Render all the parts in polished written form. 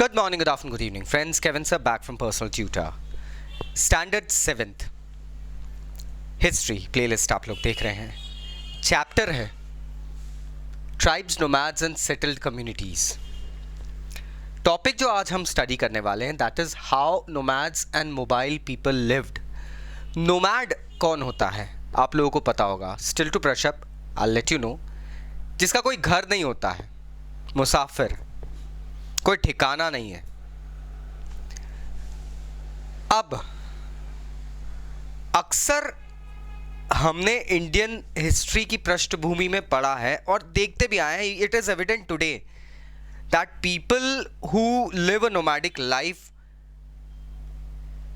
Good morning, good afternoon, good evening. Friends, Kevin sir back from Personal Tutor. Standard 7th History playlist आप लोग देख रहे हैं. Chapter है Tribes, Nomads and Settled Communities. Topic जो आज हम study करने वाले हैं that is how nomads and mobile people lived. Nomad कौन होता है? आप लोगों को पता होगा. Still to brush up, I'll let you know. जिसका कोई घर नहीं होता है, मुसाफिर, कोई ठिकाना नहीं है. अब अक्सर हमने इंडियन हिस्ट्री की पृष्ठभूमि में पढ़ा है और देखते भी आए हैं. It is evident today that people who live a nomadic life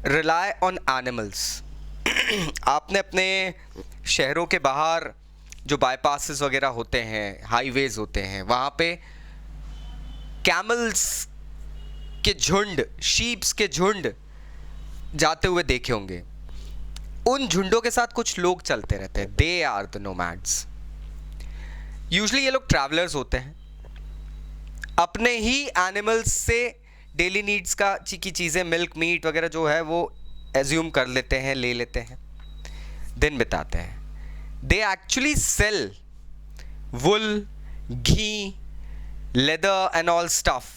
rely on animals. आपने अपने शहरों के बाहर जो बाईपासेस वगैरह होते हैं, हाईवेज होते हैं, वहाँ पे कैमल्स के झुंड, शीप्स के झुंड जाते हुए देखे होंगे. उन झुंडों के साथ कुछ लोग चलते रहते हैं. They are the nomads. Usually ये लोग ट्रैवलर्स होते हैं. अपने ही एनिमल्स से डेली नीड्स की चीज़ें, मिल्क, मीट वगैरह जो है वो एज्यूम कर लेते हैं, ले लेते हैं, दिन बिताते हैं. They actually sell wool, ghee, leather and all stuff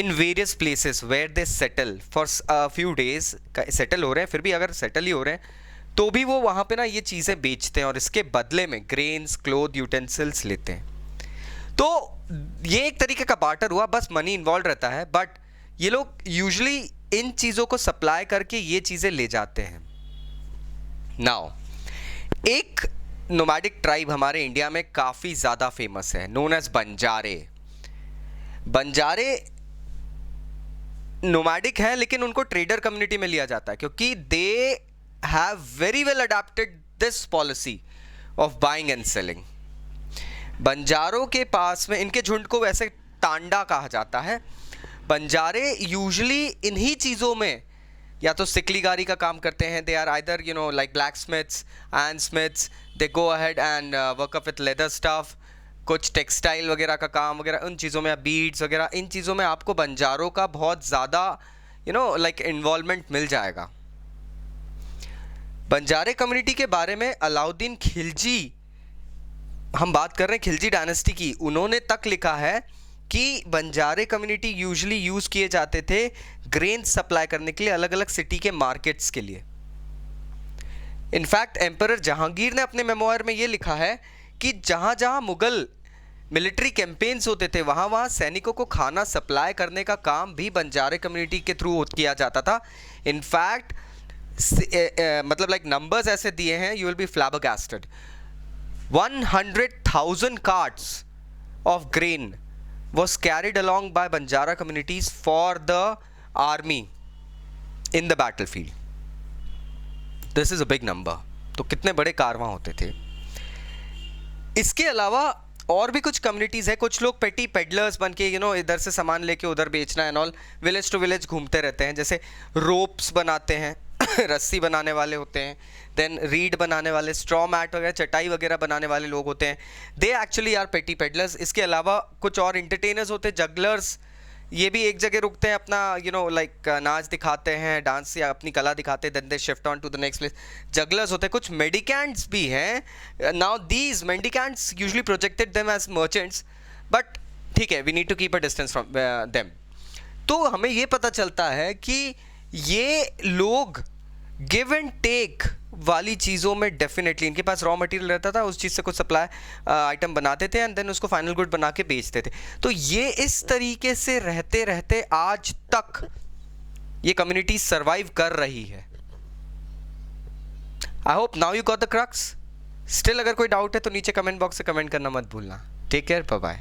in various places where they settle for a few days. settle हो रहे हैं, फिर भी अगर settle ही हो रहे हैं तो भी वो वहाँ पे ना ये चीज़ें बेचते हैं और इसके बदले में grains, cloth, utensils लेते हैं. तो ये एक तरीके का बार्टर हुआ, बस मनी इन्वॉल्व रहता है. बट ये लोग यूजुअली इन चीज़ों को सप्लाई करके ये चीज़ें ले जाते हैं. नाउ एक नोमैडिक ट्राइब हमारे इंडिया में काफ़ी ज़्यादा फेमस है, नोन एज बंजारे. बंजारे नोमैडिक हैं लेकिन उनको ट्रेडर कम्युनिटी में लिया जाता है क्योंकि they have very well adapted this policy of buying and selling. बंजारों के पास में, इनके झुंड को वैसे तांडा कहा जाता है. बंजारे यूजुअली इन्हीं चीज़ों में या तो सिकलीगारी का काम करते हैं. They are either like blacksmiths, iron smiths. They go ahead and work up with leather stuff. कुछ टेक्सटाइल वगैरह का काम वगैरह, उन चीज़ों में, बीड्स वगैरह, इन चीज़ों में आपको बंजारों का बहुत ज़्यादा लाइक इन्वॉल्वमेंट मिल जाएगा. बंजारे कम्युनिटी के बारे में अलाउद्दीन खिलजी, हम बात कर रहे हैं खिलजी डायनेस्टी की, उन्होंने तक लिखा है कि बंजारे कम्युनिटी यूजुअली यूज़ किए जाते थे ग्रेन सप्लाई करने के लिए अलग अलग सिटी के मार्केट्स के लिए. इनफैक्ट एम्परर जहांगीर ने अपने मेमोयर में ये लिखा है कि जहाँ जहाँ मुगल मिलिट्री कैंपेन्स होते थे वहाँ वहाँ सैनिकों को खाना सप्लाई करने का काम भी बंजारे कम्युनिटी के थ्रू किया जाता था. इनफैक्ट मतलब लाइक नंबर्स ऐसे दिए हैं, you will be flabbergasted. 100,000 carts of grain was carried along by Banjara communities for the army in the battlefield. This is a big number. तो कितने बड़े कारवां होते थे. इसके अलावा और भी कुछ कम्युनिटीज़ है. कुछ लोग पेटी पेडलर्स बन के इधर से सामान लेके उधर बेचना and all, village to village घूमते रहते हैं. जैसे रोप्स बनाते हैं, रस्सी बनाने वाले होते हैं, देन रीड बनाने वाले, स्ट्रॉ मैट वगैरह, चटाई वगैरह बनाने वाले लोग होते हैं. दे एक्चुअली आर पेटी पेडलर्स. इसके अलावा कुछ और इंटरटेनर्स होते हैं, जगलर्स. ये भी एक जगह रुकते हैं, अपना लाइक नाच दिखाते हैं, डांस या अपनी कला दिखाते हैं, then they shift on to the next place. Jugglers होते हैं. कुछ मेडिकेंट्स भी हैं. Now these mendicants usually projected them as merchants, but ठीक है, we need to keep a distance from them. तो हमें ये पता चलता है कि ये लोग गिव एंड टेक वाली चीज़ों में डेफिनेटली, इनके पास रॉ मटेरियल रहता था, उस चीज़ से कुछ सप्लाई आइटम बनाते थे एंड देन उसको फाइनल गुड बना के बेचते थे. तो ये इस तरीके से रहते रहते आज तक ये कम्युनिटी सर्वाइव कर रही है. I hope now you got the crux. Still अगर कोई डाउट है तो नीचे कमेंट बॉक्स से कमेंट करना मत भूलना. Take care, bye bye.